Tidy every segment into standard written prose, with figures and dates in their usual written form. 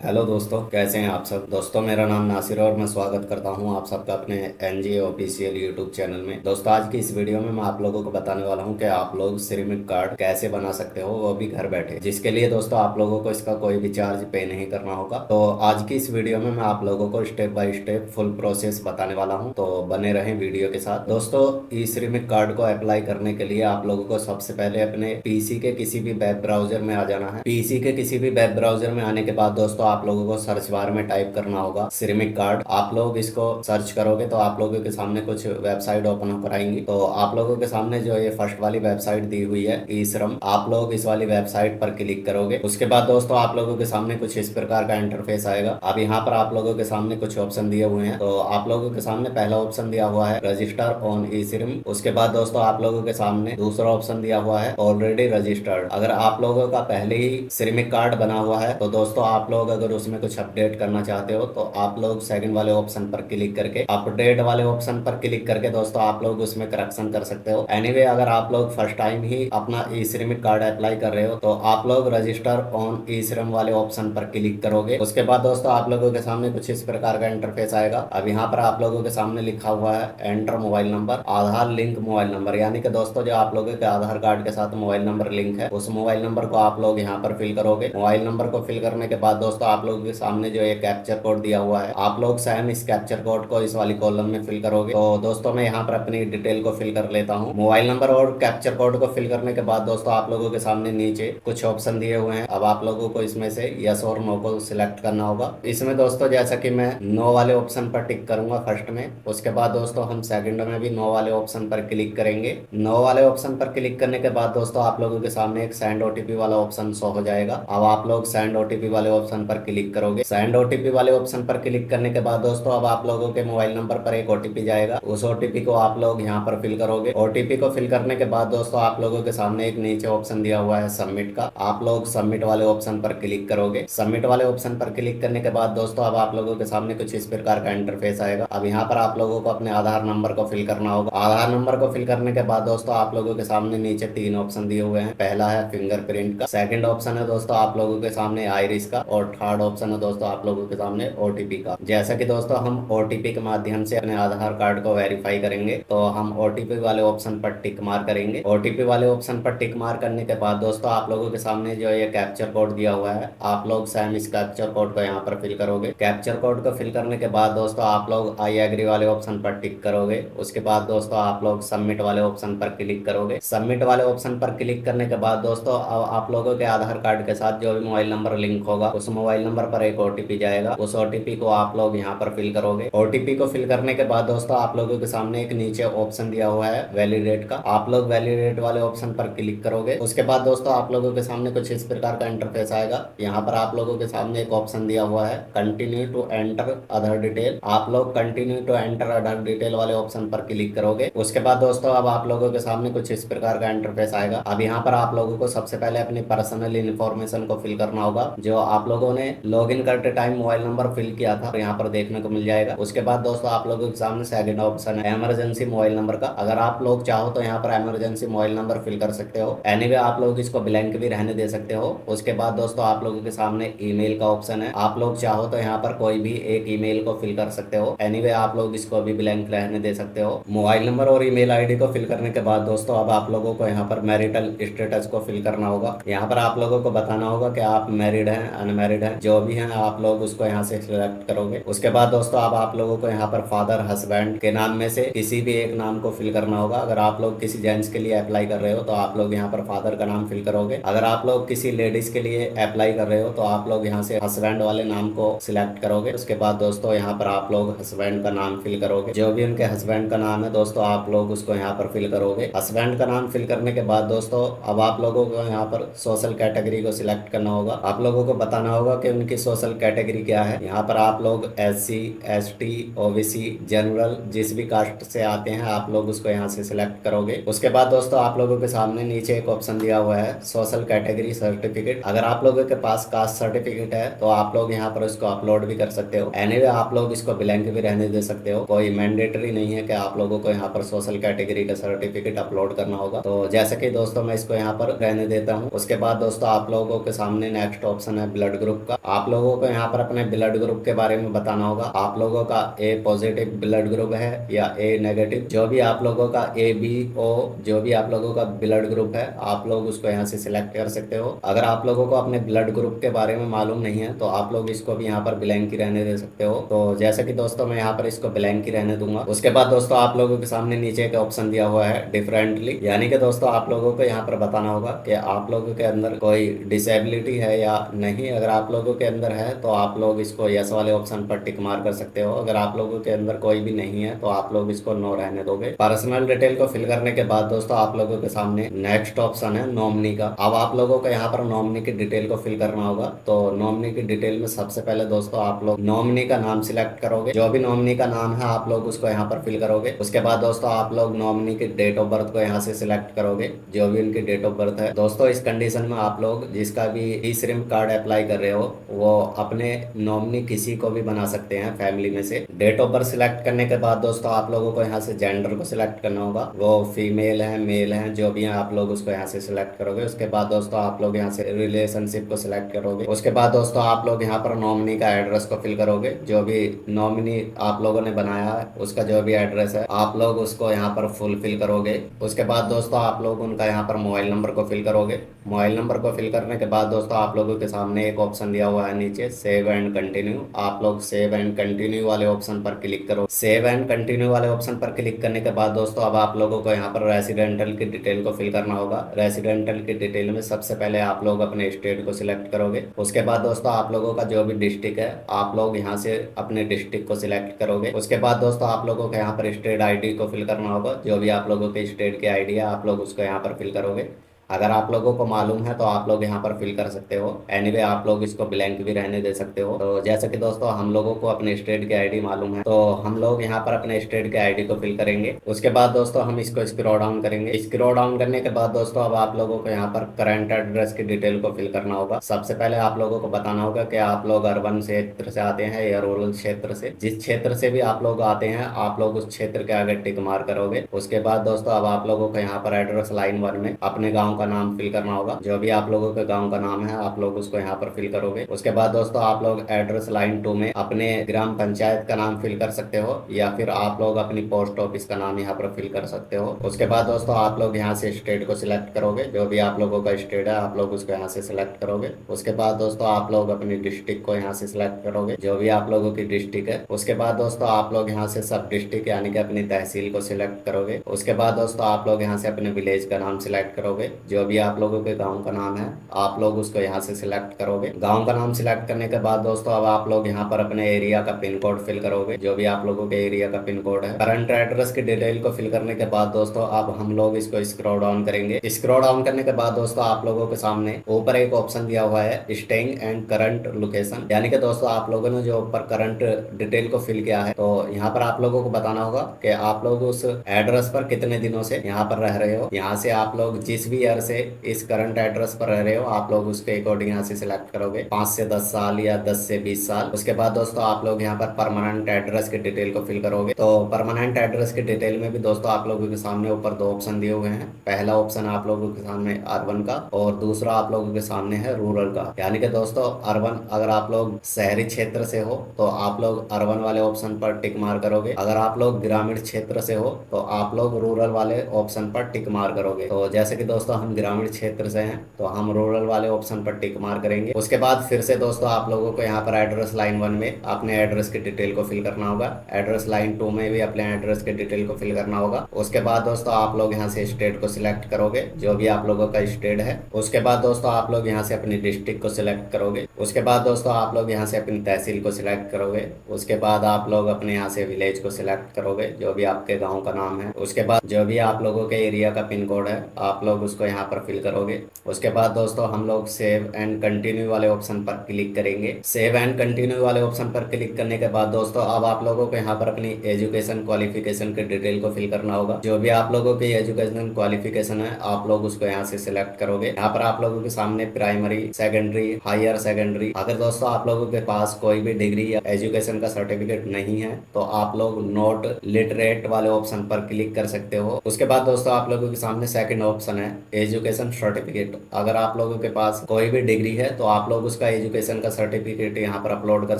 Hello दोस्तों, कैसे हैं आप सब। दोस्तों, मेरा नाम नासिर है और मैं स्वागत करता हूं आप सबका अपने एनजीए ऑफिशियल यूट्यूब चैनल में। दोस्तों, आज की इस वीडियो में मैं आप लोगों को बताने वाला हूं कि आप लोग श्रमिक कार्ड कैसे बना सकते हो, वो भी घर बैठे, जिसके लिए दोस्तों आप लोगों को इसका कोई भी चार्ज पे नहीं करना होगा। तो आज की इस वीडियो में मैं आप लोगों को step by step full process बताने वाला हूँ, तो बने रहें वीडियो के साथ। दोस्तों, ई श्रमिक कार्ड को अप्लाई करने के लिए आप लोगों को सबसे पहले अपने पीसी के किसी भी वेब ब्राउजर में आ जाना है। पीसी के किसी भी वेब ब्राउजर में आने के बाद दोस्तों आप लोगों को सर्च बार में टाइप करना होगा श्रमिक कार्ड। आप लोग इसको सर्च करोगे तो आप लोगों के सामने कुछ वेबसाइट ओपन होकर आएंगी। तो आप लोगों के सामने जो ये फर्स्ट वाली वेबसाइट दी हुई है ई श्रम, आप लोग इस वाली वेबसाइट पर क्लिक करोगे। उसके बाद दोस्तों आप लोगों के सामने कुछ इस प्रकार का इंटरफेस आएगा। अब यहाँ पर आप लोगों के सामने कुछ ऑप्शन दिए हुए हैं। तो आप लोगों के सामने पहला ऑप्शन दिया हुआ है रजिस्टर ऑन ई श्रम। उसके बाद दोस्तों आप लोगों के सामने दूसरा ऑप्शन दिया हुआ है ऑलरेडी रजिस्टर्ड। अगर आप लोगों का पहले ही श्रमिक कार्ड बना हुआ है तो दोस्तों आप लोग अगर उसमें कुछ अपडेट करना चाहते हो तो आप लोग सेकंड वाले ऑप्शन पर क्लिक करके अपडेट वाले ऑप्शन पर क्लिक करके दोस्तों आप लोग उसमें करेक्शन कर सकते हो। एनीवे, अगर आप लोग फर्स्ट टाइम ही अपना ई श्रमिक कार्ड अप्लाई कर रहे हो तो आप लोग रजिस्टर ऑन ई श्रम वाले ऑप्शन पर क्लिक करोगे। उसके बाद दोस्तों आप लोगों के सामने कुछ इस प्रकार का इंटरफेस आएगा। अब यहाँ पर आप लोगों के सामने लिखा हुआ है एंटर मोबाइल नंबर, आधार लिंक मोबाइल नंबर, यानी कि दोस्तों जो आप लोगों के आधार कार्ड के साथ मोबाइल नंबर लिंक है उस मोबाइल नंबर को आप लोग यहाँ पर फिल करोगे। मोबाइल नंबर को फिल करने के बाद दोस्तों आप लोगों के सामने जो एक कैप्चर कोड दिया हुआ है, आप लोग सेम इस कैप्चर कोड को इस वाली कॉलम में फिल करोगे। तो दोस्तों मैं यहाँ पर अपनी डिटेल को फिल कर लेता हूँ। मोबाइल नंबर और कैप्चर कोड को फिल करने के बाद दोस्तों आप लोगों के सामने नीचे कुछ ऑप्शन दिए हुए हैं। अब आप लोगों को इसमें से यस और नो को सिलेक्ट करना होगा। इसमें दोस्तों जैसा कि मैं नो वाले ऑप्शन पर टिक करूंगा फर्स्ट में, उसके बाद दोस्तों हम सेकंड में भी नो वाले ऑप्शन पर क्लिक करेंगे। नो वाले ऑप्शन पर क्लिक करने के बाद दोस्तों आप लोगों के सामने एक सेंड ओटीपी वाला ऑप्शन शो हो जाएगा। अब आप लोग सेंड ओटीपी वाले ऑप्शन पर क्लिक करोगे। सेंड ओटीपी वाले ऑप्शन पर क्लिक करने के बाद दोस्तों अब आप लोगों के मोबाइल नंबर पर एक ओटीपी जाएगा। उस ओटीपी को आप लोग यहाँ पर फिल करोगे। ओटीपी को फिल करने के बाद दोस्तों आप लोगों के सामने एक नीचे ऑप्शन दिया हुआ है सबमिट का, आप लोग सबमिट वाले ऑप्शन पर क्लिक करोगे। सबमिट वाले ऑप्शन पर क्लिक करने के बाद दोस्तों अब आप लोगों के सामने कुछ इस प्रकार का इंटरफेस आएगा। अब यहाँ पर आप लोगों को अपने आधार नंबर को फिल करना होगा। आधार नंबर को फिल करने के बाद दोस्तों आप लोगों के सामने नीचे तीन ऑप्शन दिए हुए हैं। पहला है फिंगरप्रिंट का, सेकंड ऑप्शन है दोस्तों आप लोगों के सामने आइरिस का, और थर्ड ऑप्शन है दोस्तों आप लोगों के सामने ओटीपी का। जैसा कि दोस्तों हम ओटीपी के माध्यम से अपने आधार कार्ड को वेरीफाई करेंगे तो हम ओटीपी वाले ऑप्शन पर टिक मार करेंगे। ओटीपी वाले ऑप्शन पर टिक मार करने के बाद दोस्तों आप लोगों के सामने जो ये कैप्चर कोड दिया हुआ है, आप लोग सेम इस कैप्चर कोड को यहाँ पर फिल करोगे। कैप्चर कोड को फिल करने के बाद दोस्तों आप लोग आई एग्री वाले ऑप्शन पर टिक करोगे। उसके बाद दोस्तों आप लोग सबमिट वाले ऑप्शन पर क्लिक करोगे। सबमिट वाले ऑप्शन पर क्लिक करने के बाद दोस्तों आप लोगों के आधार कार्ड के साथ जो भी मोबाइल नंबर लिंक होगा उस मोबाइल नंबर पर एक ओटीपी जाएगा। उस ओटीपी को आप लोग यहाँ पर फिल करोगे। ओटीपी को फिल करने के बाद दोस्तों आप लोगों के सामने एक नीचे ऑप्शन दिया हुआ है वैलिडेट का, आप लोग वैलिडेट वाले ऑप्शन पर क्लिक करोगे। उसके बाद दोस्तों आप लोगों के सामने कुछ इस प्रकार का इंटरफेस आएगा। यहाँ पर आप लोगों के सामने एक ऑप्शन दिया हुआ है continue to enter other detail, आप लोग continue to enter other detail वाले ऑप्शन पर क्लिक करोगे। उसके बाद दोस्तों अब आप लोगों के सामने कुछ इस प्रकार का इंटरफेस आएगा। अब यहाँ पर आप लोगों को सबसे पहले अपनी पर्सनल इन्फॉर्मेशन को फिल करना होगा जो आप लोगों ने लॉग इन करते टाइम मोबाइल नंबर फिल किया था, तो यहाँ पर देखने को मिल जाएगा। उसके बाद दोस्तों आप लोगों के सामने सेकंड ऑप्शन है इमरजेंसी मोबाइल नंबर का। अगर आप लोग चाहो तो यहाँ पर इमरजेंसी मोबाइल नंबर फिल कर सकते हो। एनीवे आप लोग इसको ब्लैंक भी रहने दे सकते हो। उसके बाद दोस्तों आप लोगों के सामने ईमेल का ऑप्शन है, आप लोग चाहो तो यहाँ पर कोई भी एक ईमेल को फिल कर सकते हो। एनीवे आप लोग इसको भी ब्लैंक रहने दे सकते हो। मोबाइल नंबर और ईमेल आईडी को फिल करने के बाद दोस्तों अब आप लोगों को यहाँ पर मैरिटल स्टेटस को फिल करना होगा। यहाँ पर आप लोगों को बताना होगा कि आप मैरिड हैं अनमैरिड हैं, जो भी हैं आप लोग उसको यहाँ से सिलेक्ट करोगे। उसके बाद दोस्तों अब आप लोगों को यहाँ पर फादर हस्बैंड के नाम में से किसी भी एक नाम को फिल करना होगा। अगर आप लोग किसी जेंट्स के लिए अप्लाई कर रहे हो तो आप लोग यहाँ पर फादर का नाम फिल करोगे। अगर आप लोग किसी लेडीज के लिए अप्लाई कर रहे हो तो आप लोग यहाँ से हस्बैंड वाले नाम को सिलेक्ट करोगे। उसके बाद दोस्तों यहाँ पर आप लोग हस्बैंड का नाम फिल करोगे। जो भी उनके हस्बैंड का नाम है दोस्तों आप लोग उसको यहाँ पर फिल करोगे। हस्बैंड का नाम फिल करने के बाद दोस्तों अब आप लोगों को यहाँ पर सोशल कैटेगरी को सिलेक्ट करना होगा। आप लोगों को बताना होगा कि उनकी सोशल कैटेगरी क्या है। यहाँ पर आप लोग SC ST OBC जनरल जिस भी कास्ट से आते हैं आप लोग उसको यहाँ से सिलेक्ट करोगे। उसके बाद दोस्तों आप लोगों के सामने नीचे एक ऑप्शन दिया हुआ है सोशल कैटेगरी सर्टिफिकेट। अगर आप लोगों के पास कास्ट सर्टिफिकेट है तो आप लोग यहाँ पर उसको अपलोड भी कर सकते हो। एनीवे आप लोग इसको ब्लैंक भी रहने दे सकते हो, कोई मैंडेटरी नहीं है कि आप लोगों को यहाँ पर सोशल कैटेगरी का सर्टिफिकेट अपलोड करना होगा। तो जैसे कि दोस्तों मैं इसको यहाँ पर रहने देता हूँ। उसके बाद दोस्तों आप लोगों के सामने नेक्स्ट ऑप्शन है ब्लड ग्रुप का। होगा, आप लोगों को यहाँ पर अपने ब्लड ग्रुप के बारे में बताना होगा। आप लोगों का ए पॉजिटिव ब्लड ग्रुप है या ए नेगेटिव, जो भी आप लोगों का ए बी ओ जो भी आप लोगों का ब्लड ग्रुप है, आप लोग उसको यहाँ से सिलेक्ट कर सकते हो। अगर आप लोगों को अपने ब्लड ग्रुप के बारे में मालूम नहीं है तो आप लोग इसको भी यहाँ पर ब्लैंक ही रहने दे सकते हो। तो जैसे कि दोस्तों मैं यहाँ पर इसको ब्लैंक ही रहने दूंगा। उसके बाद दोस्तों आप लोगों के सामने नीचे एक ऑप्शन दिया हुआ है डिफरेंटली, यानी कि दोस्तों आप लोगों को यहाँ पर बताना होगा कि आप लोगों के अंदर कोई डिसेबिलिटी है या नहीं। अगर आप लोगों के अंदर है तो आप लोग इसको यस वाले ऑप्शन पर टिक मार कर सकते हो। अगर आप लोगों के अंदर कोई भी नहीं है तो आप लोग इसको नो रहने दोगे। पर्सनल डिटेल को फिल करने के बाद दोस्तों आप लोगों के सामने नेक्स्ट ऑप्शन है नॉमिनी का। अब आप लोगों को यहाँ पर नॉमिनी की डिटेल को फिल करना होगा। तो नॉमिनी की डिटेल में सबसे पहले दोस्तों आप लोग नॉमिनी का नाम सिलेक्ट करोगे। जो भी नॉमिनी का नाम है आप लोग उसको यहाँ पर फिल करोगे। उसके बाद दोस्तों आप लोग नॉमिनी की डेट ऑफ बर्थ को यहाँ से सिलेक्ट करोगे, जो भी उनकी डेट ऑफ बर्थ है। दोस्तों इस कंडीशन में आप लोग जिसका भी ई श्रम कार्ड अप्लाई कर रहे हो वो अपने नॉमिनी किसी को भी बना सकते हैं फैमिली में से। डेट ऑफ बर्थ सिलेक्ट करने के बाद दोस्तों आप लोगों को यहाँ से जेंडर को सिलेक्ट करना होगा, वो फीमेल है मेल है जो भी है आप लोग उसको यहाँ से सिलेक्ट करोगे। उसके बाद दोस्तों आप लोग यहाँ से रिलेशनशिप को सिलेक्ट करोगे। उसके बाद दोस्तों आप लोग यहाँ पर नॉमिनी का एड्रेस को फिल करोगे। जो भी नॉमिनी आप लोगों ने बनाया है उसका जो भी एड्रेस है आप लोग उसको यहाँ पर फुलफिल करोगे। उसके बाद दोस्तों आप लोग उनका यहाँ पर मोबाइल नंबर को फिल करोगे। मोबाइल नंबर को फिल करने के बाद दोस्तों आप लोगों के सामने एक ऑप्शन दिया हुआ है नीचे सेव एंड कंटिन्यू। आप लोग सेव एंड कंटिन्यू वाले ऑप्शन पर क्लिक करो। सेव एंड कंटिन्यू वाले ऑप्शन पर क्लिक करने के बाद दोस्तों अब आप लोगों को यहाँ पर रेसिडेंटल की डिटेल को फिल करना होगा। रेसिडेंटल की डिटेल में सबसे पहले आप लोग अपने स्टेट को सिलेक्ट करोगे। उसके बाद दोस्तों आप लोगों का जो भी डिस्ट्रिक्ट है आप लोग यहाँ से अपने डिस्ट्रिक्ट को सिलेक्ट करोगे। उसके बाद दोस्तों आप लोगों को यहाँ पर स्टेट आईडी को फिल करना होगा। जो भी आप लोगों के स्टेट की आईडी है आप लोग उसको यहाँ पर फिल करोगे। अगर आप लोगों को मालूम है तो आप लोग यहाँ पर फिल कर सकते हो। एनीवे आप लोग इसको ब्लैंक भी रहने दे सकते हो। तो जैसे कि दोस्तों हम लोगों को अपने स्टेट की आईडी मालूम है तो हम लोग यहाँ पर अपने स्टेट के आईडी को फिल करेंगे। उसके बाद दोस्तों हम इसको स्क्रॉल डाउन करेंगे। स्क्रॉल डाउन करने के बाद दोस्तों अब आप लोगों को यहाँ पर करंट एड्रेस की डिटेल को फिल करना होगा। सबसे पहले आप लोगों को बताना होगा कि आप लोग अर्बन क्षेत्र से आते हैं या रूरल क्षेत्र से। जिस क्षेत्र से भी आप लोग आते हैं आप लोग उस क्षेत्र के आगे टिक मार करोगे। उसके बाद दोस्तों अब आप लोगों को यहाँ पर एड्रेस लाइन 1 में अपने गाँव का नाम फिल करना होगा। जो भी आप लोगों के गांव का नाम है आप लोग उसको यहाँ पर फिल करोगे। उसके बाद दोस्तों आप लोग एड्रेस लाइन 2 में अपने ग्राम पंचायत का नाम फिल कर सकते हो या फिर आप लोग अपनी पोस्ट ऑफिस का नाम यहाँ पर फिल कर सकते हो। उसके बाद दोस्तों आप लोग यहाँ से स्टेट को सिलेक्ट करोगे। जो भी आप लोगों का स्टेट है आप लोग उसको यहाँ से सिलेक्ट करोगे। उसके बाद दोस्तों आप लोग अपनी डिस्ट्रिक्ट को यहाँ से सिलेक्ट करोगे, जो भी आप लोगों की डिस्ट्रिक्ट है। उसके बाद दोस्तों आप लोग यहाँ से सब डिस्ट्रिक्ट यानी कि अपनी तहसील को सिलेक्ट करोगे। उसके बाद दोस्तों आप लोग यहाँ से अपने विलेज का नाम सिलेक्ट करोगे। जो भी आप लोगों के गांव का नाम है आप लोग उसको यहाँ से सिलेक्ट करोगे। गांव का नाम सिलेक्ट करने के बाद दोस्तों अब आप लोग यहाँ पर अपने एरिया का पिन कोड फिल करोगे। जो भी आप लोगों के एरिया का पिन कोड है। करंट एड्रेस की डिटेल को फिल करने के बाद दोस्तों अब हम लोग इसको स्क्रॉल डाउन करेंगे। स्क्रॉल डाउन करने के बाद दोस्तों आप लोगों के सामने ऊपर एक ऑप्शन दिया हुआ है स्टेइंग एंड करंट लोकेशन, यानी कि दोस्तों आप लोगों ने जो ऊपर करंट डिटेल को फिल किया है तो यहाँ पर आप लोगों को बताना होगा कि आप लोग उस एड्रेस पर कितने दिनों से यहाँ पर रह रहे हो। यहाँ से आप लोग जिस भी ईयर से इस करंट एड्रेस पर रह रहे हो आप लोग उसके अकॉर्डिंग यहाँ से सिलेक्ट करोगे, 5 से 10 साल या 10 से 20 साल। उसके बाद दोस्तों आप लोग यहाँ पर परमानेंट एड्रेस की डिटेल को फिल करोगे। तो परमानेंट एड्रेस की डिटेल में भी दोस्तों आप लोगों के सामने ऊपर 2 ऑप्शन दिए हुए हैं। पहला ऑप्शन आप लोगों के सामने अर्बन का और दूसरा आप लोगों के सामने है रूरल का। यानी कि दोस्तों अर्बन अगर आप लोग शहरी क्षेत्र से हो तो आप लोग अर्बन वाले ऑप्शन पर टिक मार करोगे। अगर आप लोग ग्रामीण क्षेत्र से हो तो आप लोग रूरल वाले ऑप्शन पर टिक मार करोगे। तो जैसे कि दोस्तों हम ग्रामीण क्षेत्र से हैं तो हम रूरल वाले ऑप्शन पर टिक मार करेंगे। उसके बाद फिर से दोस्तों आप लोगों को यहाँ पर एड्रेस लाइन 1 में अपने एड्रेस की डिटेल को फिल करना होगा। एड्रेस लाइन 2 में भी अपने एड्रेस की डिटेल को फिल करना होगा। उसके बाद दोस्तों आप लोग यहाँ से स्टेट को सिलेक्ट करोगे, जो भी आप लोगों का स्टेट है। उसके बाद दोस्तों आप लोग यहाँ से अपनी डिस्ट्रिक्ट को सिलेक्ट करोगे। उसके बाद दोस्तों आप लोग यहाँ से अपनी तहसील को सिलेक्ट करोगे। उसके बाद आप लोग अपने यहाँ से विलेज को सिलेक्ट करोगे, जो भी आपके गाँव का नाम है। उसके बाद जो भी आप लोगों के एरिया का पिन कोड है आप लोग उसको यहाँ पर फिल करोगे। उसके बाद दोस्तों हम लोग सेव एंड कंटिन्यू वाले ऑप्शन पर क्लिक करेंगे। सेव एंड कंटिन्यू वाले ऑप्शन पर क्लिक करने के बाद दोस्तों अब आप लोगों को यहाँ पर अपनी एजुकेशन क्वालिफिकेशन के डिटेल को फिल करना होगा। जो भी आप लोगों की एजुकेशन क्वालिफिकेशन है आप लोग उसको यहाँ से सिलेक्ट करोगे। यहाँ पर आप लोगों के सामने प्राइमरी, सेकेंडरी, हायर सेकेंडरी। अगर दोस्तों आप लोगों के पास कोई भी डिग्री या एजुकेशन का सर्टिफिकेट नहीं है तो आप लोग नॉट लिटरेट वाले ऑप्शन पर क्लिक कर सकते हो। उसके बाद दोस्तों आप लोगों के सामने सेकंड ऑप्शन है एजुकेशन सर्टिफिकेट। अगर आप लोगों के पास कोई भी डिग्री है तो आप लोग उसका एजुकेशन का सर्टिफिकेट यहाँ पर अपलोड कर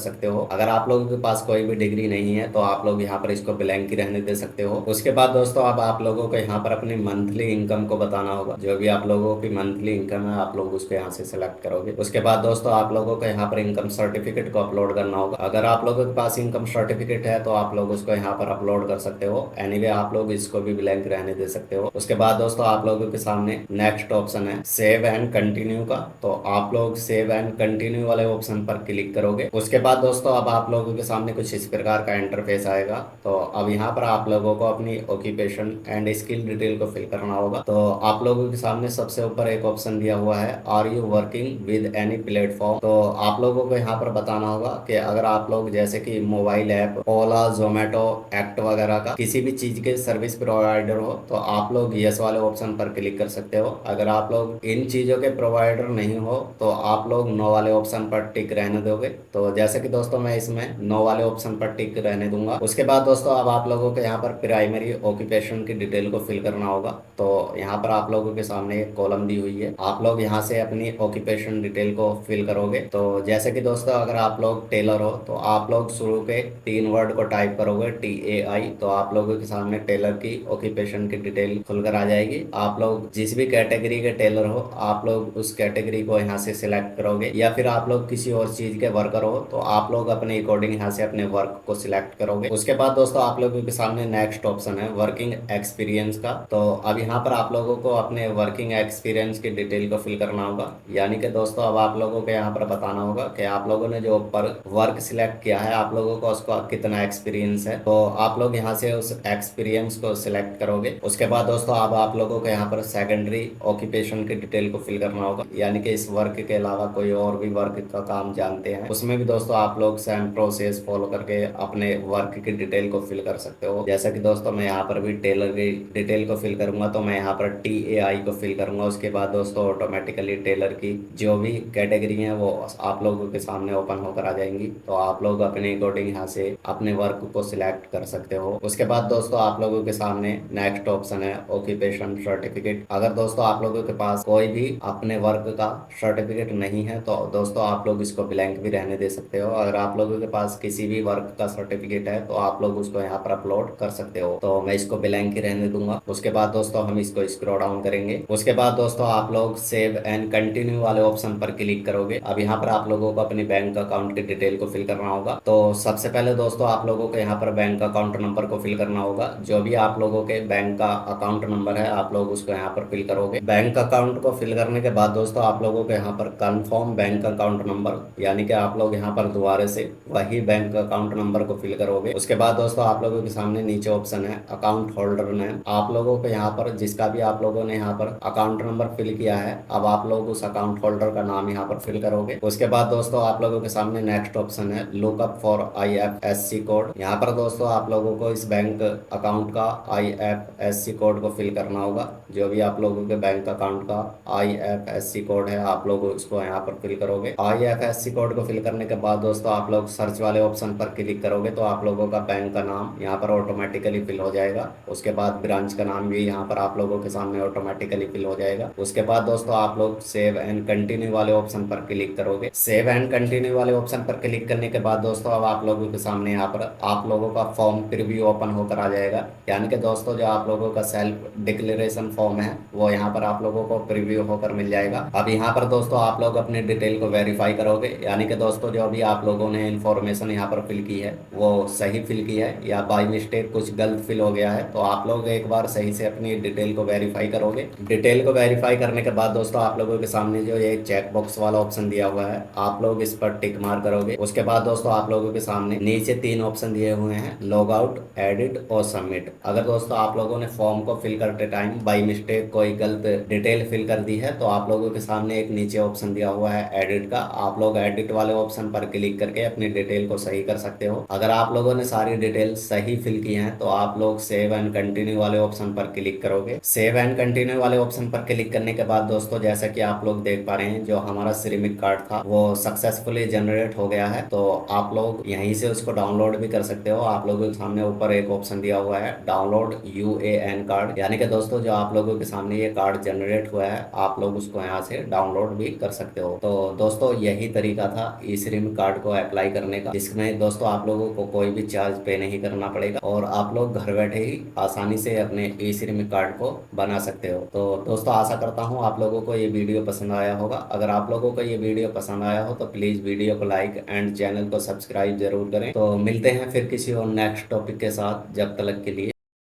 सकते हो। अगर आप लोगों के पास कोई भी डिग्री नहीं है तो आप लोग यहाँ पर इसको ब्लैंक ही रहने दे सकते हो। उसके बाद दोस्तों अब आप लोगों को यहाँ पर अपनी मंथली इनकम को बताना होगा। जो भी आप लोगों की मंथली इनकम है आप लोग उसको यहाँ से सिलेक्ट करोगे। उसके बाद दोस्तों आप लोगों को यहाँ पर इनकम सर्टिफिकेट को अपलोड करना होगा। अगर आप लोगों के पास इनकम सर्टिफिकेट है तो आप लोग उसको यहाँ पर अपलोड कर सकते हो। एनीवे आप लोग इसको भी ब्लैंक रहने दे सकते हो। उसके बाद दोस्तों आप लोगों के सामने नेक्स्ट ऑप्शन है सेव एंड कंटिन्यू का। तो आप लोग सेव एंड कंटिन्यू वाले ऑप्शन पर क्लिक करोगे। उसके बाद दोस्तों अब आप लोगों के सामने कुछ इस प्रकार का इंटरफेस आएगा। तो अब यहाँ पर आप लोगों को अपनी ऑक्यूपेशन एंड स्किल डिटेल को फिल करना होगा। तो आप लोगों के सामने सबसे ऊपर एक ऑप्शन दिया हुआ है are you working with any platform. तो आप लोगों को यहाँ पर बताना होगा कि अगर आप लोग जैसे कि मोबाइल ऐप, ओला, जोमेटो, एक्ट वगैरह का किसी भी चीज के सर्विस प्रोवाइडर हो तो आप लोग यस वाले ऑप्शन पर क्लिक कर सकते हो। अगर आप लोग इन चीजों के प्रोवाइडर नहीं हो तो आप लोग नो वाले ऑप्शन पर टिक रहने दोगे। तो जैसे कि दोस्तों मैं इसमें नो वाले ऑप्शन पर टिक रहने दूंगा। उसके बाद दोस्तों अब आप लोगों को यहाँ पर प्राइमरी ऑक्यूपेशन की डिटेल को फिल करना होगा। तो यहाँ पर आप लोगों के सामने एक कॉलम दी हुई है, आप लोग यहाँ से अपनी ऑक्यूपेशन डिटेल को फिल करोगे। तो जैसे कि दोस्तों अगर आप लोग टेलर हो तो आप लोग शुरू के 3 वर्ड को टाइप करोगे TAI। तो आप लोगों के सामने टेलर की ऑक्यूपेशन की डिटेल खुलकर आ जाएगी। आप लोग जिस भी कैटेगरी के टेलर हो आप लोग उस कैटेगरी को यहाँ से सिलेक्ट करोगे, या फिर आप लोग किसी और चीज के वर्कर हो तो आप लोग अपने अकॉर्डिंग यहाँ से अपने वर्क को सिलेक्ट करोगे। उसके बाद दोस्तों आप लोगों के सामने नेक्स्ट ऑप्शन है वर्किंग एक्सपीरियंस का। तो अब यहाँ पर आप लोगों को अपने वर्किंग एक्सपीरियंस की डिटेल को फिल करना होगा। यानी कि दोस्तों अब आप लोगों को यहाँ पर बताना होगा कि आप लोगों ने जो पर वर्क सिलेक्ट किया है आप लोगों को उसका कितना एक्सपीरियंस है। तो आप लोग यहाँ से उस एक्सपीरियंस को सिलेक्ट करोगे। उसके बाद दोस्तों अब आप लोगों को यहाँ पर सेकेंडरी ऑक्यूपेशन की डिटेल को फिल करना होगा। यानी कि इस वर्क के अलावा कोई और भी वर्क का काम जानते हैं उसमें भी दोस्तों आप लोग सेम प्रोसेस फॉलो करके अपने वर्क की डिटेल को फिल कर सकते हो। जैसा कि दोस्तों मैं यहाँ पर भी टेलर की डिटेल को फिल करूंगा तो मैं यहाँ पर TAI को फिल करूंगा। उसके बाद दोस्तों ऑटोमेटिकली टेलर की जो भी कैटेगरी है वो आप लोगों के सामने ओपन होकर आ जाएंगी। तो आप लोग अपने अकॉर्डिंग यहाँ से अपने वर्क को सिलेक्ट कर सकते हो। उसके बाद दोस्तों आप लोगों के सामने नेक्स्ट ऑप्शन है ऑक्यूपेशन सर्टिफिकेट। अगर दोस्तों आप लोगों के पास कोई भी अपने वर्क का सर्टिफिकेट नहीं है तो दोस्तों आप लोग इसको ब्लैंक भी रहने दे सकते हो। अगर आप लोगों के पास किसी भी वर्क का सर्टिफिकेट है तो आप लोग उसको यहाँ पर अपलोड कर सकते हो। तो मैं इसको ब्लैंक ही रहने दूंगा। उसके बाद दोस्तों हम इसको स्क्रॉल डाउन करेंगे। उसके बाद दोस्तों आप लोग सेव एंड कंटिन्यू वाले ऑप्शन पर क्लिक करोगे। अब यहाँ पर आप लोगों को अपनी बैंक अकाउंट की डिटेल को फिल करना होगा। तो सबसे पहले दोस्तों आप लोगों को यहाँ पर बैंक अकाउंट नंबर को फिल करना होगा। जो भी आप लोगों के बैंक का अकाउंट नंबर है आप लोग उसको यहाँ पर फिल करोगे। बैंक अकाउंट को फिल करने के बाद दोस्तों आप लोगों को यहाँ पर कंफर्म बैंक अकाउंट नंबर, यानी कि आप लोग यहाँ पर दोबारा से वही बैंक अकाउंट नंबर को फिल करोगे। उसके बाद दोस्तों आप लोगों के सामने नीचे ऑप्शन है अकाउंट होल्डर नेम। आप लोगों को यहाँ पर जिसका भी आप लोगों ने यहाँ पर अकाउंट नंबर फिल किया है अब आप लोग उस अकाउंट होल्डर का नाम यहाँ पर फिल करोगे। उसके बाद दोस्तों आप लोगों के सामने नेक्स्ट ऑप्शन है लुकअप फॉर IFSC कोड। यहाँ पर दोस्तों आप लोगों को इस बैंक अकाउंट का IFSC कोड को फिल करना होगा। जो भी आप लोगों के बैंक अकाउंट का IFSC कोड है आप लोग उसको यहाँ पर फिल करोगे। IFSC कोड को फिल करने के बाद दोस्तों आप लोग सर्च वाले ऑप्शन पर क्लिक करोगे तो आप लोगों का बैंक का नाम यहाँ पर ऑटोमेटिकली फिल हो जाएगा। उसके बाद ब्रांच का नाम भी यहाँ पर आप लोगों के सामने ऑटोमेटिकली फिल हो जाएगा। उसके बाद दोस्तों आप लोग सेव एंड कंटिन्यू वाले ऑप्शन पर क्लिक करोगे। सेव एंड कंटिन्यू वाले ऑप्शन पर क्लिक करने के बाद दोस्तों अब आप लोगों के सामने यहाँ पर आप लोगों का फॉर्म प्रीव्यू ओपन होकर आ जाएगा। यानी कि दोस्तों जो आप लोगों का सेल्फ डिक्लेरेशन फॉर्म है वो यहाँ पर आप लोगों को प्रीव्यू होकर मिल जाएगा। अब यहाँ पर दोस्तों आप लोग अपनी डिटेल को वेरीफाई करोगे। यानी कि दोस्तों जो अभी आप लोगों ने इन्फॉर्मेशन यहाँ पर फिल की है वो सही फिल की है या बाय मिस्टेक कुछ गलत फिल हो गया है तो आप लोग एक बार सही से अपनी डिटेल को वेरीफाई करोगे। डिटेल को वेरीफाई करने के बाद दोस्तों आप लोगों के सामने जो ये चेक बॉक्स वाला ऑप्शन दिया हुआ है आप लोग इस पर टिक मार करोगे। उसके बाद दोस्तों आप लोगों के सामने नीचे 3 ऑप्शन दिए हुए हैं लॉग आउट, एडिट और सबमिट। अगर दोस्तों आप लोगों ने फॉर्म को फिल करते टाइम बाय मिस्टेक कोई गलत डिटेल फिल कर दी है तो आप लोगों के सामने एक नीचे ऑप्शन दिया हुआ है एडिट का। आप लोग एडिट वाले ऑप्शन पर क्लिक करके अपनी डिटेल को सही कर सकते हो। अगर आप लोगों ने सारी डिटेल सही फिल की हैं तो आप लोग सेव एंड कंटिन्यू वाले ऑप्शन पर क्लिक करोगे। सेव एंड कंटिन्यू वाले ऑप्शन पर क्लिक करने के बाद दोस्तों जैसा कि आप लोग देख पा रहे हैं जो हमारा श्रमिक कार्ड था वो सक्सेसफुली जनरेट हो गया है। तो आप लोग यहीं से उसको डाउनलोड भी कर सकते हो। आप लोगों के सामने ऊपर एक ऑप्शन दिया हुआ है डाउनलोड UAN कार्ड। यानी कि दोस्तों जो आप लोगों के सामने ये कार्ड जनरेट हुआ है, आप लोग उसको यहाँ से डाउनलोड भी कर सकते हो। तो दोस्तों यही तरीका था ई सिम कार्ड को अप्लाई करने का, जिसमें दोस्तों आप लोगों को कोई भी चार्ज पे नहीं करना पड़ेगा और आप लोग घर बैठे ही आसानी से अपने ई सिम कार्ड को बना सकते हो। तो दोस्तों आशा करता हूँ आप लोगों को ये वीडियो पसंद आया होगा। अगर आप लोगों को ये वीडियो पसंद आया हो तो प्लीज वीडियो को लाइक एंड चैनल को सब्सक्राइब जरूर करें। तो मिलते हैं फिर किसी और नेक्स्ट टॉपिक के साथ, जब तक के लिए